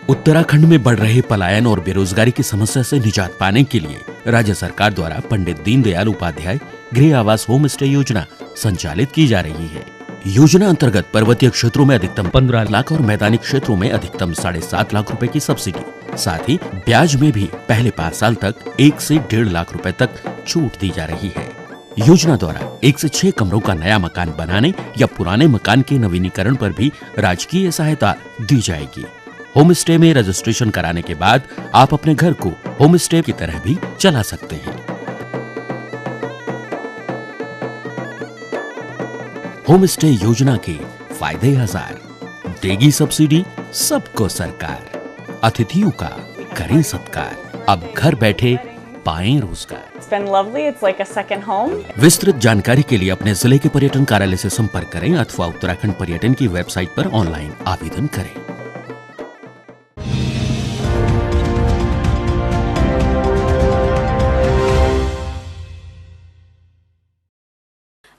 उत्तराखंड में बढ़ रहे पलायन और बेरोजगारी की समस्या से निजात पाने के लिए राज्य सरकार द्वारा पंडित दीनदयाल उपाध्याय गृह आवास होम स्टे योजना संचालित की जा रही है। योजना अंतर्गत पर्वतीय क्षेत्रों में अधिकतम 15 लाख और मैदानी क्षेत्रों में अधिकतम 7.5 लाख रुपए की सब्सिडी, साथ ही ब्याज में भी पहले 5 साल तक 1 से 1.5 लाख रुपए तक छूट दी जा रही है। योजना द्वारा 1 से 6 कमरों का नया मकान बनाने या पुराने मकान के नवीनीकरण पर भी राजकीय सहायता दी जाएगी। होम स्टे में रजिस्ट्रेशन कराने के बाद आप अपने घर को होम स्टे की तरह भी चला सकते हैं। होम स्टे योजना के फायदे 1000, देगी सब्सिडी सबको सरकार, अतिथियों का करें सत्कार, अब घर बैठे पाएं रोजगार। It's been lovely. It's like a second home. विस्तृत जानकारी के लिए अपने जिले के पर्यटन कार्यालय से संपर्क करें अथवा उत्तराखंड पर्यटन की वेबसाइट पर ऑनलाइन आवेदन करें।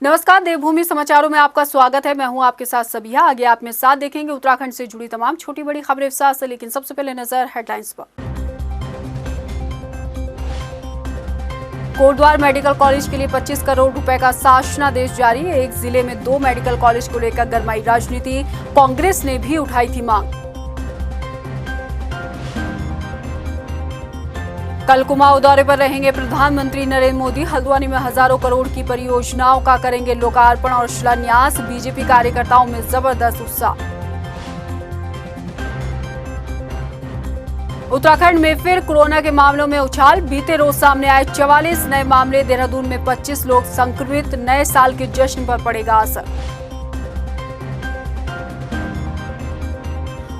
नमस्कार, देवभूमि समाचारों में आपका स्वागत है। मैं हूं आपके साथ सबिया। आगे आप में साथ देखेंगे उत्तराखंड से जुड़ी तमाम छोटी बड़ी खबरें विस्तार से, लेकिन सबसे पहले नजर हेडलाइंस पर। कोटद्वार मेडिकल कॉलेज के लिए 25 करोड़ रुपए का शासनादेश जारी। एक जिले में 2 मेडिकल कॉलेज को लेकर गरमाई राजनीति, कांग्रेस ने भी उठाई थी मांग। कल कुमाऊं दौरे पर रहेंगे प्रधानमंत्री नरेंद्र मोदी। हल्द्वानी में हजारों करोड़ की परियोजनाओं का करेंगे लोकार्पण और शिलान्यास। बीजेपी कार्यकर्ताओं में जबरदस्त उत्साह। उत्तराखंड में फिर कोरोना के मामलों में उछाल। बीते रोज सामने आए 44 नए मामले। देहरादून में 25 लोग संक्रमित। नए साल के जश्न पर पड़ेगा असर।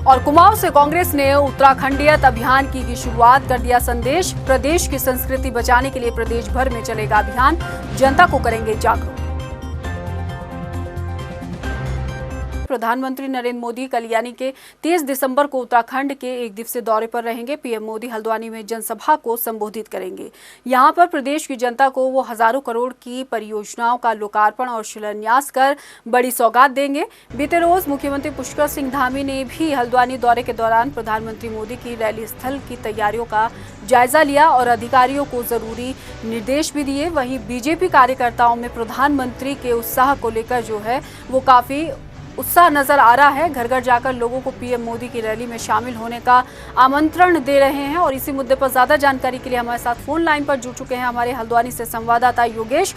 और कुमाऊं से कांग्रेस ने उत्तराखंडियत अभियान की शुरुआत, कर दिया संदेश। प्रदेश की संस्कृति बचाने के लिए प्रदेश भर में चलेगा अभियान, जनता को करेंगे जागरूक। प्रधानमंत्री नरेंद्र मोदी कल यानी कि 30 दिसंबर को उत्तराखंड के 1 दिवसीय दौरे पर रहेंगे। पीएम मोदी हल्द्वानी में जनसभा को संबोधित करेंगे। यहां पर प्रदेश की जनता को वो हजारों करोड़ की परियोजनाओं का लोकार्पण और शिलान्यास कर बड़ी सौगात देंगे। बीते रोज मुख्यमंत्री पुष्कर सिंह धामी ने भी हल्द्वानी दौरे के दौरान प्रधानमंत्री मोदी की रैली स्थल की तैयारियों का जायजा लिया और अधिकारियों को जरूरी निर्देश भी दिए। वहीं बीजेपी कार्यकर्ताओं में प्रधानमंत्री के उत्साह को लेकर जो है वो काफी उत्साह नजर आ रहा है। घर घर जाकर लोगों को पीएम मोदी की रैली में शामिल होने का आमंत्रण दे रहे हैं। और इसी मुद्दे पर ज्यादा जानकारी के लिए हमारे साथ फोन लाइन पर जुड़ चुके हैं हमारे हल्द्वानी से संवाददाता योगेश,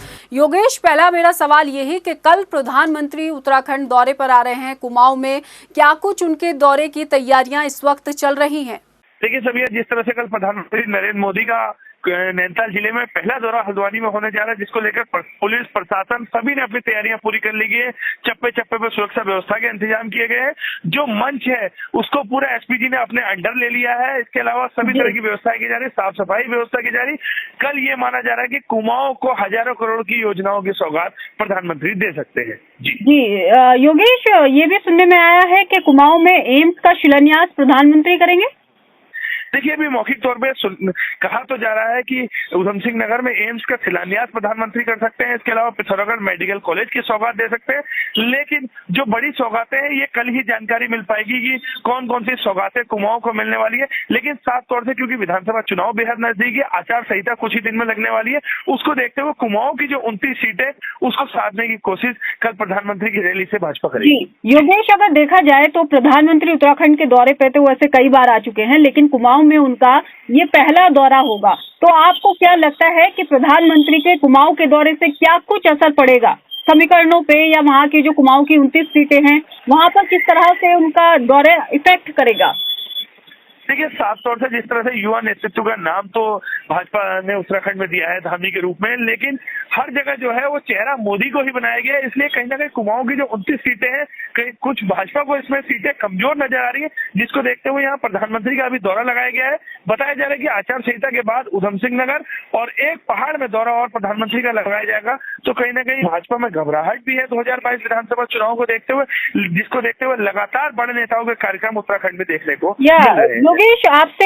पहला मेरा सवाल यही कि कल प्रधानमंत्री उत्तराखंड दौरे पर आ रहे हैं कुमाऊं में, क्या कुछ उनके दौरे की तैयारियां इस वक्त चल रही हैं? देखिए सभी, जिस तरह से कल प्रधानमंत्री नरेंद्र मोदी का नैनीताल जिले में पहला दौरा हल्द्वानी में होने जा रहा है, जिसको लेकर पुलिस प्रशासन सभी ने अपनी तैयारियां पूरी कर ली है। चप्पे चप्पे पर सुरक्षा व्यवस्था के इंतजाम किए गए हैं। जो मंच है उसको पूरा एसपीजी ने अपने अंडर ले लिया है। इसके अलावा सभी तरह की व्यवस्थाएं की जा रही है, साफ सफाई व्यवस्था की जा रही। कल ये माना जा रहा है कि कुमाऊं को हजारों करोड़ की योजनाओं की सौगात प्रधानमंत्री दे सकते हैं। जी योगेश, ये भी सुनने में आया है कि कुमाऊं में एम्स का शिलान्यास प्रधानमंत्री करेंगे। देखिए, अभी मौखिक तौर पे कहा तो जा रहा है कि उधम सिंह नगर में एम्स का शिलान्यास प्रधानमंत्री कर सकते हैं। इसके अलावा पिथौरागढ़ मेडिकल कॉलेज की सौगात दे सकते हैं। लेकिन जो बड़ी सौगातें हैं ये कल ही जानकारी मिल पाएगी कि कौन कौन सी सौगातें कुमाऊं को मिलने वाली है। लेकिन साफ तौर से क्योंकि विधानसभा चुनाव बेहद नजदीक है, आचार संहिता कुछ ही दिन में लगने वाली है, उसको देखते हुए कुमाऊं की जो 29 सीटें उसको साधने की कोशिश कल प्रधानमंत्री की रैली से भाजपा करेगी। योगेश, अगर देखा जाए तो प्रधानमंत्री उत्तराखंड के दौरे पे तो वैसे कई बार आ चुके हैं, लेकिन कुमाऊं में उनका ये पहला दौरा होगा। तो आपको क्या लगता है कि प्रधानमंत्री के कुमाऊं के दौरे से क्या कुछ असर पड़ेगा समीकरणों पे, या वहाँ की जो कुमाऊं की 29 सीटें हैं वहाँ पर किस तरह से उनका दौरे इफेक्ट करेगा? देखिए, साफ तौर से जिस तरह से युवा नेतृत्व का नाम तो भाजपा ने उत्तराखंड में दिया है धामी के रूप में, लेकिन हर जगह जो है वो चेहरा मोदी को ही बनाया गया है। इसलिए कहीं ना कहीं कुमाऊं की जो 29 सीटें हैं, कहीं कुछ भाजपा को इसमें सीटें कमजोर नजर आ रही है, जिसको देखते हुए यहाँ प्रधानमंत्री का अभी दौरा लगाया गया है। बताया जा रहा है कि आचार संहिता के बाद उधम सिंह नगर और एक पहाड़ में दौरा और प्रधानमंत्री का लगाया जाएगा। तो कहीं ना कहीं भाजपा में घबराहट भी है 2022 विधानसभा चुनाव को देखते हुए, जिसको देखते हुए लगातार बड़े नेताओं के कार्यक्रम उत्तराखंड में देखने को मिल रहे हैं। योगेश,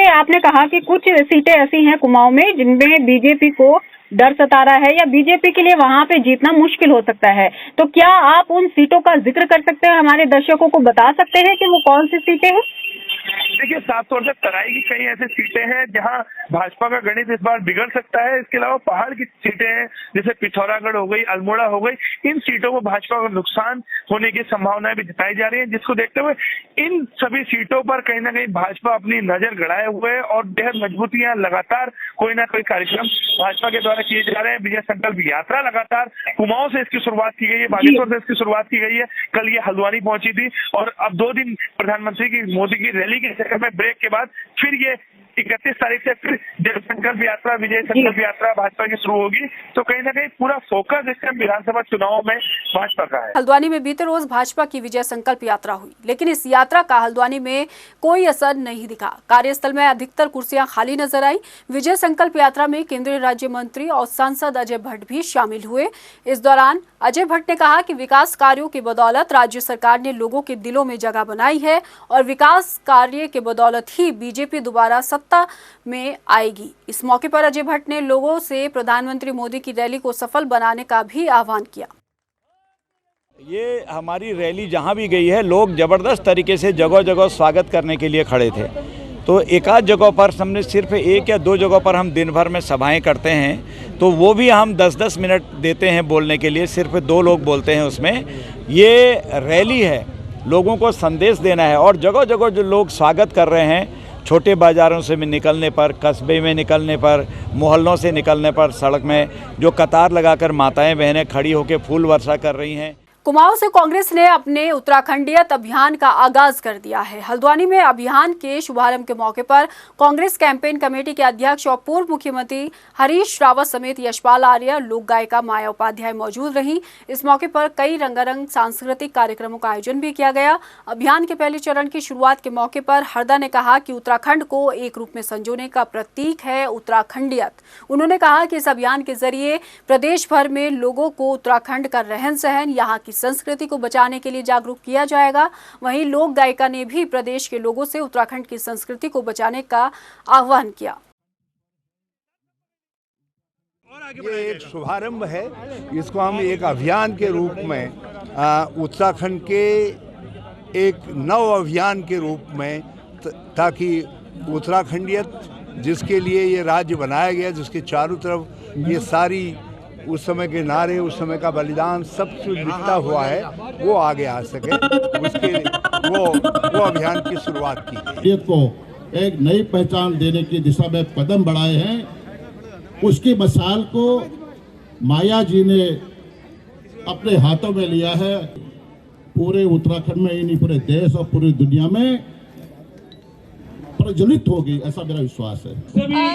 आपने कहा कि कुछ सीटें ऐसी हैं कुमाऊं में जिनमें बीजेपी को डर सता रहा है या बीजेपी के लिए वहां पे जीतना मुश्किल हो सकता है, तो क्या आप उन सीटों का जिक्र कर सकते हैं, हमारे दर्शकों को बता सकते हैं कि वो कौन सी सीटें हैं? देखिए, साफ तौर से तराई की कई ऐसी सीटें हैं जहां भाजपा का गणित इस बार बिगड़ सकता है। इसके अलावा पहाड़ की सीटें हैं, जैसे पिथौरागढ़ हो गई, अल्मोड़ा हो गई, इन सीटों को भाजपा को नुकसान होने की संभावनाएं भी जताई जा रही है, जिसको देखते हुए इन सभी सीटों पर कहीं ना कहीं भाजपा अपनी नजर गड़ाए हुए है और बेहद मजबूतियां लगातार कोई ना कोई कार्यक्रम भाजपा के द्वारा किए जा रहे हैं। विजय संकल्प यात्रा लगातार कुमाऊं से इसकी शुरुआत की गई है, बागेश्वर से इसकी शुरुआत की गई है, कल ये हल्द्वानी पहुंची थी और अब 2 दिन प्रधानमंत्री की मोदी की रैली के चक्कर में ब्रेक के बाद फिर ये 31 तारीख से फिर जन संकल्प यात्रा, विजय संकल्प यात्रा भाजपा की शुरू होगी। तो कहीं ना कहीं पूरा फोकस इस टाइम विधानसभा चुनाव में भाजपा का है। हल्द्वानी में बीते रोज भाजपा की विजय संकल्प यात्रा हुई, लेकिन इस यात्रा का हल्द्वानी में कोई असर नहीं दिखा। कार्यस्थल में अधिकतर कुर्सियां खाली नजर आई। विजय संकल्प यात्रा में केंद्रीय राज्य मंत्री और सांसद अजय भट्ट भी शामिल हुए। इस दौरान अजय भट्ट ने कहा कि विकास कार्यों की बदौलत राज्य सरकार ने लोगों के दिलों में जगह बनाई है और विकास कार्य के बदौलत ही बीजेपी दोबारा सत्ता में आएगी। इस मौके पर अजय भट्ट ने लोगों से प्रधानमंत्री मोदी की रैली को सफल बनाने का भी आह्वान किया। ये हमारी रैली जहाँ भी गई है, लोग जबरदस्त तरीके से जगह जगह स्वागत करने के लिए खड़े थे। तो एक आध जगह पर हमने सिर्फ 1 या 2 जगह पर हम दिन भर में सभाएं करते हैं, तो वो भी हम 10-10 मिनट देते हैं बोलने के लिए, सिर्फ 2 लोग बोलते हैं उसमें। ये रैली है, लोगों को संदेश देना है और जगह जगह जो लोग स्वागत कर रहे हैं, छोटे बाज़ारों से निकलने पर, कस्बे में निकलने पर, मोहल्लों से निकलने पर, सड़क में जो कतार लगाकर माताएं बहनें खड़ी होकर फूल वर्षा कर रही हैं। कुमाऊं से कांग्रेस ने अपने उत्तराखंडीयत अभियान का आगाज कर दिया है। हल्द्वानी में अभियान के शुभारंभ के मौके पर कांग्रेस कैंपेन कमेटी के अध्यक्ष और पूर्व मुख्यमंत्री हरीश रावत समेत यशपाल आर्य, लोक गायिका माया उपाध्याय मौजूद रहीं। इस मौके पर कई रंगारंग सांस्कृतिक कार्यक्रमों का आयोजन भी किया गया। अभियान के पहले चरण की शुरुआत के मौके पर हरदा ने कहा कि उत्तराखंड को एक रूप में संजोने का प्रतीक है उत्तराखंडीयत। उन्होंने कहा कि इस अभियान के जरिए प्रदेश भर में लोगों को उत्तराखंड का रहन सहन, यहाँ की संस्कृति को बचाने के लिए जागरूक किया जाएगा। वहीं लोक गायिका ने भी प्रदेश के लोगों से उत्तराखंड की संस्कृति को बचाने का आह्वान किया। ये एक शुभारंभ है, इसको हम एक अभियान के रूप में उत्तराखंड के एक नव अभियान के रूप में, ताकि उत्तराखंडियत जिसके लिए ये राज्य बनाया गया, जिसके चारों तरफ ये सारी उस समय के नारे, उस समय का बलिदान सब कुछ लिखता हुआ है, वो आगे आ सके, उसके वो अभियान की शुरुआत की है। को एक नई पहचान देने की दिशा में कदम बढ़ाए हैं। उसकी मिसाल को माया जी ने अपने हाथों में लिया है। पूरे उत्तराखंड में ही नहीं, पूरे देश और पूरी दुनिया में प्रज्वलित होगी, ऐसा मेरा विश्वास है।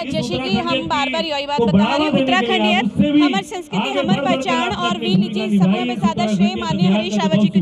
जैसे कि हम बार बार यही बात बता रहे हैं, उत्तराखंडियत हमारी संस्कृति, हमारी पहचान और वी निजी समय में ज्यादा श्रेय माननीय हरीश रावत जी को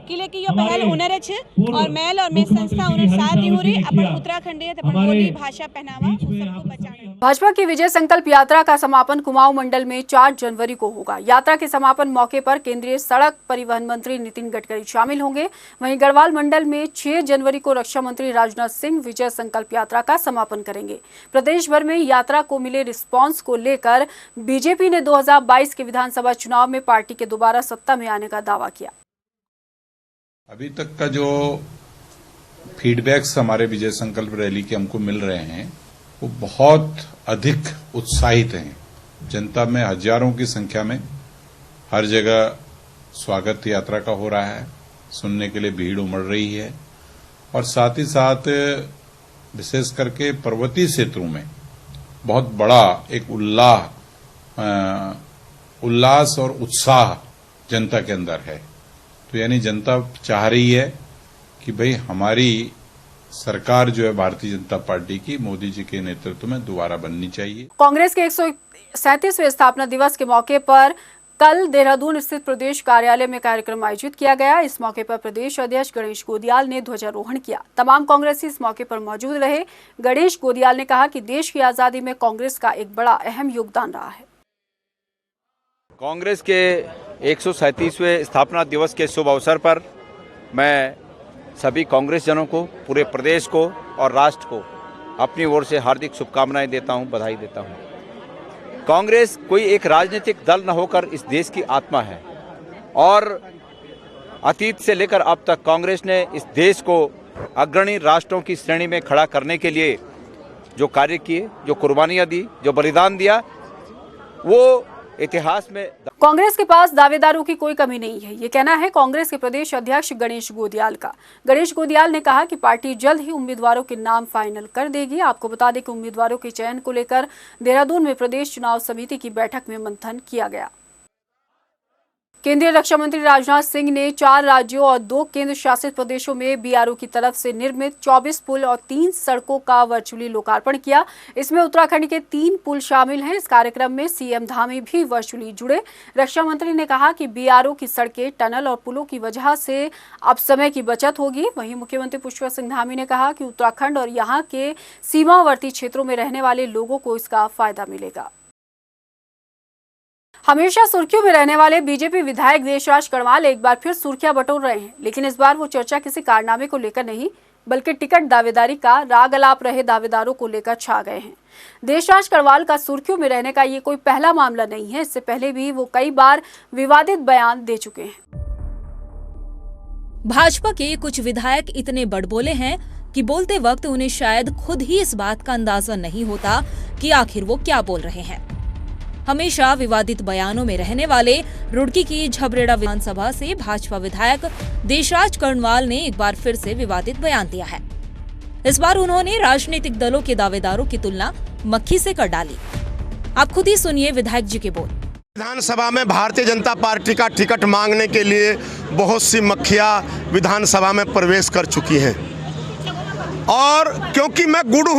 किले की यो पहल हुनर छे और मेल और मेल संस्था उन्हें साथ दी हो रही अपन उत्तराखंडियत, अपन बोली, भाषा, पहनावा सबको बचाना। भाजपा की विजय संकल्प यात्रा का समापन कुमाऊं मंडल में 4 जनवरी को होगा। यात्रा के समापन मौके पर केंद्रीय सड़क परिवहन मंत्री नितिन गडकरी शामिल होंगे। वहीं गढ़वाल मंडल में 6 जनवरी को रक्षा मंत्री राजनाथ सिंह विजय संकल्प यात्रा का समापन करेंगे। प्रदेश भर में यात्रा को मिले रिस्पांस को लेकर बीजेपी ने 2022 के विधानसभा चुनाव में पार्टी के दोबारा सत्ता में आने का दावा किया। अभी तक का जो फीडबैक्स हमारे विजय संकल्प रैली के हमको मिल रहे हैं, वो बहुत अधिक उत्साहित हैं। जनता में हजारों की संख्या में हर जगह स्वागत यात्रा का हो रहा है, सुनने के लिए भीड़ उमड़ रही है और साथ ही साथ विशेष करके पर्वतीय क्षेत्रों में बहुत बड़ा एक उल्लास और उत्साह जनता के अंदर है। तो यानी जनता चाह रही है कि भाई हमारी सरकार जो है भारतीय जनता पार्टी की मोदी जी के नेतृत्व में दोबारा बननी चाहिए। कांग्रेस के 137वें स्थापना दिवस के मौके पर कल देहरादून स्थित प्रदेश कार्यालय में कार्यक्रम आयोजित किया गया। इस मौके पर प्रदेश अध्यक्ष गणेश गोदियाल ने ध्वजारोहण किया। तमाम कांग्रेसी इस मौके पर मौजूद रहे। गणेश गोदियाल ने कहा कि देश की आजादी में कांग्रेस का एक बड़ा अहम योगदान रहा है। कांग्रेस के 137वें स्थापना दिवस के शुभ अवसर पर मैं सभी कांग्रेस जनों को, पूरे प्रदेश को और राष्ट्र को अपनी ओर से हार्दिक शुभकामनाएं देता हूं, बधाई देता हूं। कांग्रेस कोई एक राजनीतिक दल न होकर इस देश की आत्मा है और अतीत से लेकर अब तक कांग्रेस ने इस देश को अग्रणी राष्ट्रों की श्रेणी में खड़ा करने के लिए जो कार्य किए, जो कुर्बानियां दी, जो बलिदान दिया, वो इतिहास में। कांग्रेस के पास दावेदारों की कोई कमी नहीं है, ये कहना है कांग्रेस के प्रदेश अध्यक्ष गणेश गोदियाल का। गणेश गोदियाल ने कहा कि पार्टी जल्द ही उम्मीदवारों के नाम फाइनल कर देगी। आपको बता दें कि उम्मीदवारों के चयन को लेकर देहरादून में प्रदेश चुनाव समिति की बैठक में मंथन किया गया। केंद्रीय रक्षा मंत्री राजनाथ सिंह ने 4 राज्यों और 2 केंद्र शासित प्रदेशों में बीआरओ की तरफ से निर्मित 24 पुल और 3 सड़कों का वर्चुअली लोकार्पण किया। इसमें उत्तराखंड के 3 पुल शामिल हैं। इस कार्यक्रम में सीएम धामी भी वर्चुअली जुड़े। रक्षा मंत्री ने कहा कि बीआरओ की सड़कें, टनल और पुलों की वजह से अब समय की बचत होगी। वहीं मुख्यमंत्री पुष्कर सिंह धामी ने कहा कि उत्तराखंड और यहाँ के सीमावर्ती क्षेत्रों में रहने वाले लोगों को इसका फायदा मिलेगा। हमेशा सुर्खियों में रहने वाले बीजेपी विधायक देशराज कड़वाल एक बार फिर सुर्खियां बटोर रहे हैं, लेकिन इस बार वो चर्चा किसी कारनामे को लेकर नहीं, बल्कि टिकट दावेदारी का राग अलाप रहे दावेदारों को लेकर छा गए हैं। देशराज कड़वाल का सुर्खियों में रहने का ये कोई पहला मामला नहीं है। इससे पहले भी वो कई बार विवादित बयान दे चुके हैं। भाजपा के कुछ विधायक इतने बड़बोले हैं कि बोलते वक्त उन्हें शायद खुद ही इस बात का अंदाजा नहीं होता कि आखिर वो क्या बोल रहे हैं। हमेशा विवादित बयानों में रहने वाले रुड़की की झबरेड़ा विधानसभा से भाजपा विधायक देशराज कड़वाल ने एक बार फिर से विवादित बयान दिया है। इस बार उन्होंने राजनीतिक दलों के दावेदारों की तुलना मक्खी से कर डाली। आप खुद ही सुनिए विधायक जी के बोल। विधानसभा में भारतीय जनता पार्टी का टिकट मांगने के लिए बहुत सी मक्खियां विधानसभा में प्रवेश कर चुकी हैं, और क्योंकि मैं गुड़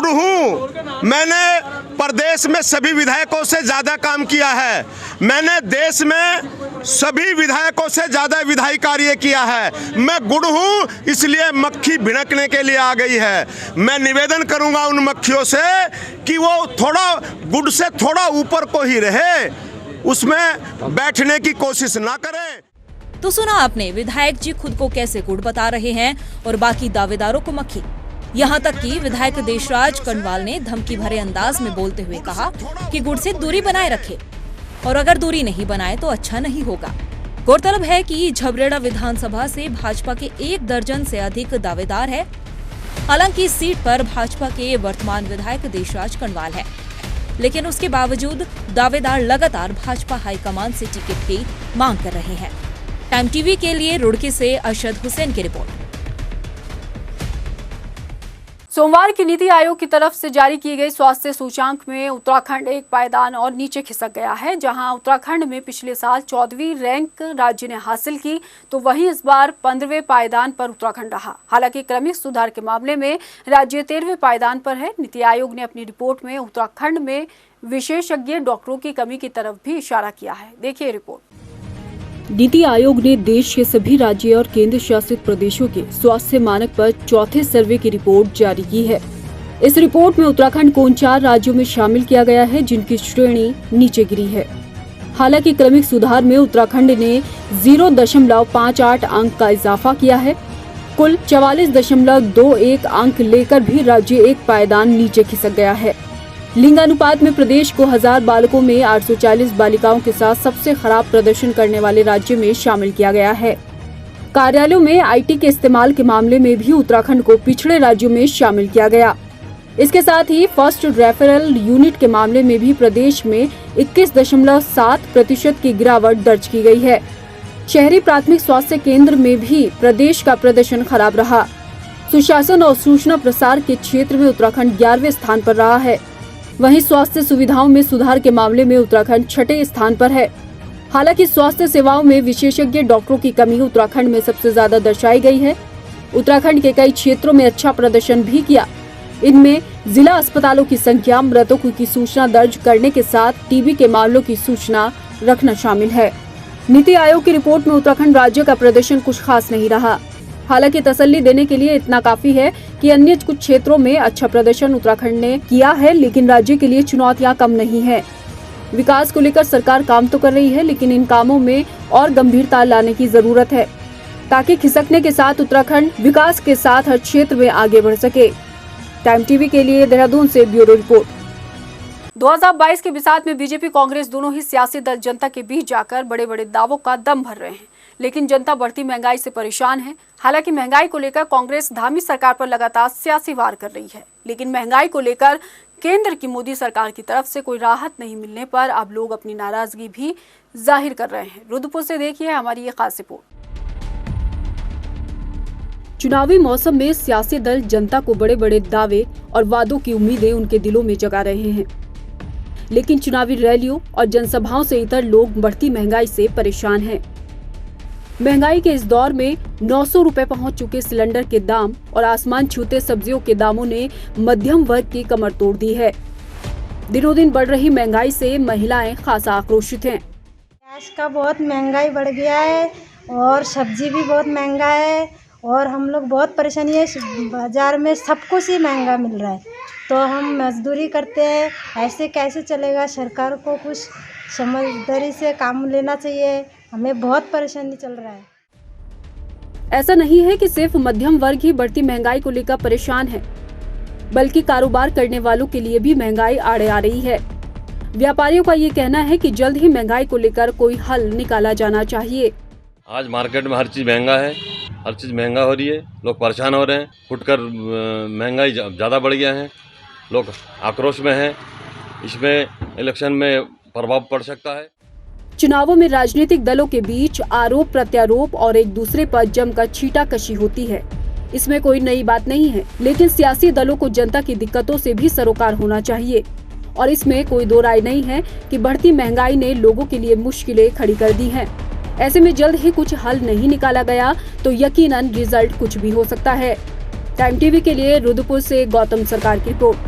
हूँ, मैंने प्रदेश में सभी विधायकों से ज्यादा काम किया है, मैंने देश में सभी विधायकों से ज्यादा विधायी कार्य किया है। मैं गुड़ हूँ, इसलिए मक्खी भिड़कने के लिए आ गई है। मैं निवेदन करूंगा उन मक्खियों से कि वो थोड़ा गुड़ से थोड़ा ऊपर को ही रहे, उसमें बैठने की कोशिश ना करें। तो सुना आपने विधायक जी खुद को कैसे गुड़ बता रहे हैं और बाकी दावेदारों को मक्खी। यहाँ तक कि विधायक देशराज कड़वाल ने धमकी भरे अंदाज में बोलते हुए कहा कि गुड़ से दूरी बनाए रखे, और अगर दूरी नहीं बनाए तो अच्छा नहीं होगा। गौरतलब है कि झबरेड़ा विधानसभा से भाजपा के 1 दर्जन से अधिक दावेदार है। हालांकि इस सीट पर भाजपा के वर्तमान विधायक देशराज कड़वाल है, लेकिन उसके बावजूद दावेदार लगातार भाजपा हाईकमान से टिकट की मांग कर रहे हैं। टाइम टीवी के लिए रुड़की से अरशद हुसैन की रिपोर्ट। सोमवार की नीति आयोग की तरफ से जारी की गई स्वास्थ्य सूचांक में उत्तराखंड एक पायदान और नीचे खिसक गया है। जहां उत्तराखंड में पिछले साल 14वीं रैंक राज्य ने हासिल की, तो वहीं इस बार 15वें पायदान पर उत्तराखंड रहा। हालांकि क्रमिक सुधार के मामले में राज्य 13वें पायदान पर है। नीति आयोग ने अपनी रिपोर्ट में उत्तराखंड में विशेषज्ञ डॉक्टरों की कमी की तरफ भी इशारा किया है। देखिए रिपोर्ट। नीति आयोग ने देश के सभी राज्य और केंद्र शासित प्रदेशों के स्वास्थ्य मानक पर चौथे सर्वे की रिपोर्ट जारी की है। इस रिपोर्ट में उत्तराखंड को उन 4 राज्यों में शामिल किया गया है जिनकी श्रेणी नीचे गिरी है। हालांकि क्रमिक सुधार में उत्तराखंड ने 0.58 अंक का इजाफा किया है। कुल 44.21 अंक लेकर भी राज्य एक पायदान नीचे खिसक गया है। लिंगानुपात में प्रदेश को 1000 बालकों में 840 बालिकाओं के साथ सबसे खराब प्रदर्शन करने वाले राज्य में शामिल किया गया है। कार्यालयों में आईटी के इस्तेमाल के मामले में भी उत्तराखंड को पिछड़े राज्यों में शामिल किया गया। इसके साथ ही फर्स्ट रेफरल यूनिट के मामले में भी प्रदेश में 21.7% की गिरावट दर्ज की गई है। शहरी प्राथमिक स्वास्थ्य केंद्र में भी प्रदेश का प्रदर्शन खराब रहा। सुशासन और सूचना प्रसार के क्षेत्र में उत्तराखंड 11वें स्थान पर रहा है। वहीं स्वास्थ्य सुविधाओं में सुधार के मामले में उत्तराखंड 6ठे स्थान पर है। हालांकि स्वास्थ्य सेवाओं में विशेषज्ञ डॉक्टरों की कमी उत्तराखंड में सबसे ज्यादा दर्शाई गई है। उत्तराखंड के कई क्षेत्रों में अच्छा प्रदर्शन भी किया। इनमें जिला अस्पतालों की संख्या, मृतकों की सूचना दर्ज करने के साथ टीबी के मामलों की सूचना रखना शामिल है। नीति आयोग की रिपोर्ट में उत्तराखंड राज्य का प्रदर्शन कुछ खास नहीं रहा। हालांकि तसल्ली देने के लिए इतना काफी है कि अन्य कुछ क्षेत्रों में अच्छा प्रदर्शन उत्तराखंड ने किया है, लेकिन राज्य के लिए चुनौतियां कम नहीं है। विकास को लेकर सरकार काम तो कर रही है, लेकिन इन कामों में और गंभीरता लाने की जरूरत है ताकि खिसकने के साथ उत्तराखंड विकास के साथ हर क्षेत्र में आगे बढ़ सके। टाइम टीवी के लिए देहरादून से ब्यूरो रिपोर्ट। 2022 के बिसात में बीजेपी कांग्रेस दोनों ही सियासी दल जनता के बीच जाकर बड़े बड़े दावों का दम भर रहे हैं, लेकिन जनता बढ़ती महंगाई से परेशान है। हालांकि महंगाई को लेकर कांग्रेस धामी सरकार पर लगातार सियासी वार कर रही है, लेकिन महंगाई को लेकर केंद्र की मोदी सरकार की तरफ से कोई राहत नहीं मिलने पर अब लोग अपनी नाराजगी भी जाहिर कर रहे हैं। रुद्रपुर से देखिए हमारी ये खास रिपोर्ट। चुनावी मौसम में सियासी दल जनता को बड़े बड़े दावे और वादों की उम्मीदें उनके दिलों में जगा रहे हैं, लेकिन चुनावी रैलियों और जनसभाओं से इतर लोग बढ़ती महंगाई से परेशान हैं। महंगाई के इस दौर में 900 रुपए पहुंच चुके सिलेंडर के दाम और आसमान छूते सब्जियों के दामों ने मध्यम वर्ग की कमर तोड़ दी है। दिनों दिन बढ़ रही महंगाई से महिलाएं खासा आक्रोशित हैं। गैस का बहुत महंगाई बढ़ गया है और सब्जी भी बहुत महंगा है और हम लोग बहुत परेशानी है। बाजार में सब कुछ ही महंगा मिल रहा है, तो हम मजदूरी करते हैं, ऐसे कैसे चलेगा। सरकार को कुछ समझदारी से काम लेना चाहिए, हमें बहुत परेशानी चल रहा है। ऐसा नहीं है कि सिर्फ मध्यम वर्ग ही बढ़ती महंगाई को लेकर परेशान है, बल्कि कारोबार करने वालों के लिए भी महंगाई आड़े आ रही है। व्यापारियों का ये कहना है कि जल्द ही महंगाई को लेकर कोई हल निकाला जाना चाहिए। आज मार्केट में हर चीज़ महंगा है, हर चीज़ महंगा हो रही है, लोग परेशान हो रहे हैं। फुटकर महंगाई ज़्यादा बढ़ गया है, लोग आक्रोश में हैं। इसमें इलेक्शन में प्रभाव पड़ सकता है। चुनावों में राजनीतिक दलों के बीच आरोप प्रत्यारोप और एक दूसरे पर जमकर छींटाकशी होती है, इसमें कोई नई बात नहीं है, लेकिन सियासी दलों को जनता की दिक्कतों से भी सरोकार होना चाहिए। और इसमें कोई दो राय नहीं है कि बढ़ती महंगाई ने लोगों के लिए मुश्किलें खड़ी कर दी हैं। ऐसे में जल्द ही कुछ हल नहीं निकाला गया तो यकीनन रिजल्ट कुछ भी हो सकता है। टाइम टीवी के लिए रुद्रपुर से गौतम सरकार की रिपोर्ट।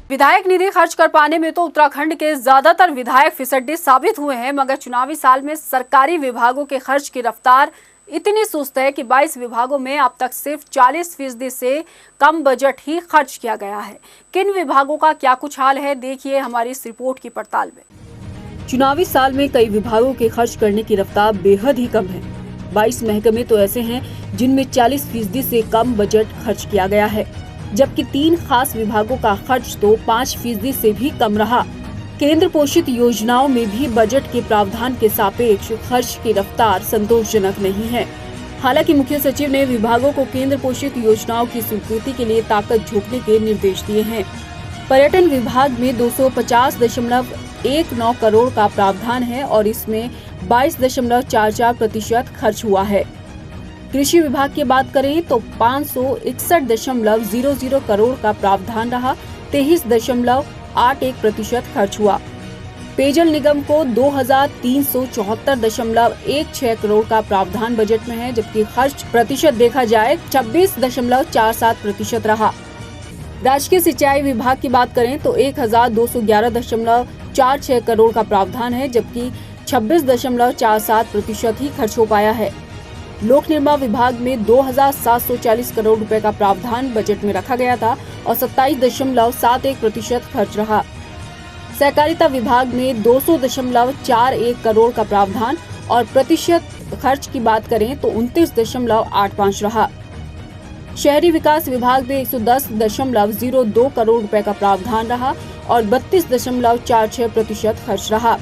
विधायक निधि खर्च कर पाने में तो उत्तराखंड के ज्यादातर विधायक फिसड्डी साबित हुए हैं, मगर चुनावी साल में सरकारी विभागों के खर्च की रफ्तार इतनी सुस्त है कि 22 विभागों में अब तक सिर्फ 40% से कम बजट ही खर्च किया गया है। किन विभागों का क्या कुछ हाल है, देखिए हमारी इस रिपोर्ट की पड़ताल में। चुनावी साल में कई विभागों के खर्च करने की रफ्तार बेहद ही कम है। 22 महकमे तो ऐसे हैं जिनमें 40% से कम बजट खर्च किया गया है, जबकि 3 खास विभागों का खर्च तो 5% से भी कम रहा। केंद्र पोषित योजनाओं में भी बजट के प्रावधान के सापेक्ष खर्च की रफ्तार संतोषजनक नहीं है। हालांकि मुख्य सचिव ने विभागों को केंद्र पोषित योजनाओं की स्वीकृति के लिए ताकत झोंकने के निर्देश दिए हैं। पर्यटन विभाग में 250.19 करोड़ का प्रावधान है और इसमें 22.44% खर्च हुआ है। कृषि विभाग की बात करें तो 561.00 करोड़ का प्रावधान रहा, 23.81% खर्च हुआ। पेयजल निगम को 2374.16 करोड़ का प्रावधान बजट में है, जबकि खर्च प्रतिशत देखा जाए 26.47% रहा। राजकीय सिंचाई विभाग की बात करें तो 1211.46 करोड़ का प्रावधान है, जबकि 26.47% ही खर्च हो पाया है। लोक निर्माण विभाग में 2740 करोड़ रुपए का प्रावधान बजट में रखा गया था और 27.71% खर्च रहा। सहकारिता विभाग में 200.41 करोड़ का प्रावधान और प्रतिशत खर्च की बात करें तो 29.85 रहा। शहरी विकास विभाग में 110.02 करोड़ रुपए का प्रावधान रहा और 32.46% खर्च रहा।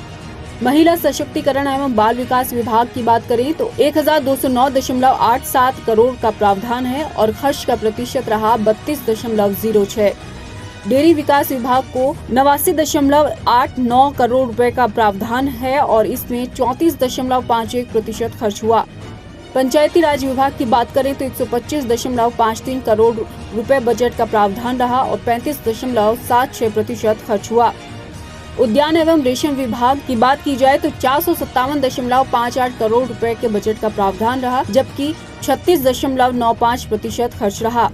महिला सशक्तिकरण एवं बाल विकास विभाग की बात करें तो 1209.87 करोड़ का प्रावधान है और खर्च का प्रतिशत रहा 32.06। डेयरी विकास विभाग को 89.89 करोड़ रुपए का प्रावधान है और इसमें 34.51% खर्च हुआ। पंचायती राज विभाग की बात करें तो 125.53 करोड़ रुपए बजट का प्रावधान रहा और 35.76% खर्च हुआ। उद्यान एवं रेशम विभाग की बात की जाए तो 457.58 करोड़ रुपए के बजट का प्रावधान रहा, जबकि 36.95% खर्च रहा।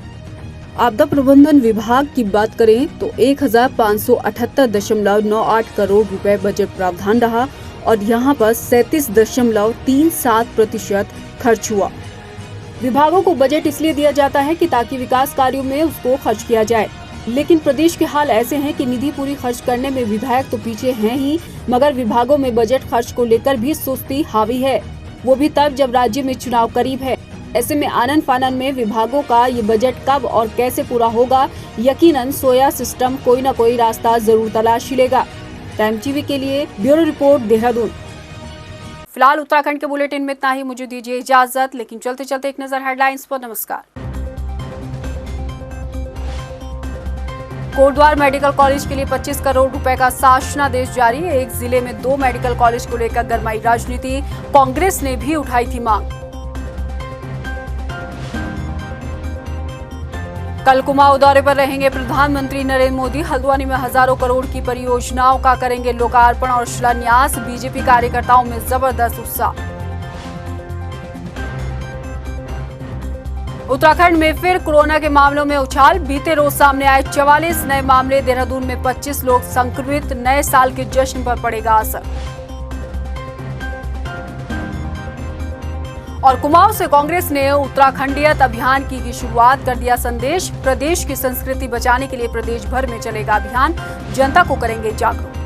आपदा प्रबंधन विभाग की बात करें तो 1578.98 करोड़ रुपए बजट प्रावधान रहा और यहाँ पर 37.37% खर्च हुआ। विभागों को बजट इसलिए दिया जाता है कि ताकि विकास कार्यों में उसको खर्च किया जाए, लेकिन प्रदेश के हाल ऐसे हैं कि निधि पूरी खर्च करने में विधायक तो पीछे हैं ही, मगर विभागों में बजट खर्च को लेकर भी सुस्ती हावी है, वो भी तब जब राज्य में चुनाव करीब है। ऐसे में आनन फानन में विभागों का ये बजट कब और कैसे पूरा होगा, यकीनन सोया सिस्टम कोई न कोई रास्ता जरूर तलाश लेगा। टाइम टीवी के लिए ब्यूरो रिपोर्ट, देहरादून। फिलहाल उत्तराखंड के बुलेटिन में इतना ही। मुझे दीजिए इजाजत, लेकिन चलते चलते एक नजर हेडलाइंस पर। नमस्कार। कोटद्वार मेडिकल कॉलेज के लिए 25 करोड़ रुपए का शासनादेश जारी। एक जिले में 2 मेडिकल कॉलेज को लेकर गरमाई राजनीति, कांग्रेस ने भी उठाई थी मांग। कल कुमाऊं दौरे पर रहेंगे प्रधानमंत्री नरेंद्र मोदी। हल्द्वानी में हजारों करोड़ की परियोजनाओं का करेंगे लोकार्पण और शिलान्यास। बीजेपी कार्यकर्ताओं में जबरदस्त उत्साह। उत्तराखंड में फिर कोरोना के मामलों में उछाल। बीते रोज सामने आए 44 नए मामले। देहरादून में 25 लोग संक्रमित। नए साल के जश्न पर पड़ेगा असर। और कुमाऊं से कांग्रेस ने उत्तराखंडियत अभियान की शुरुआत, कर दिया संदेश। प्रदेश की संस्कृति बचाने के लिए प्रदेश भर में चलेगा अभियान, जनता को करेंगे जागरूक।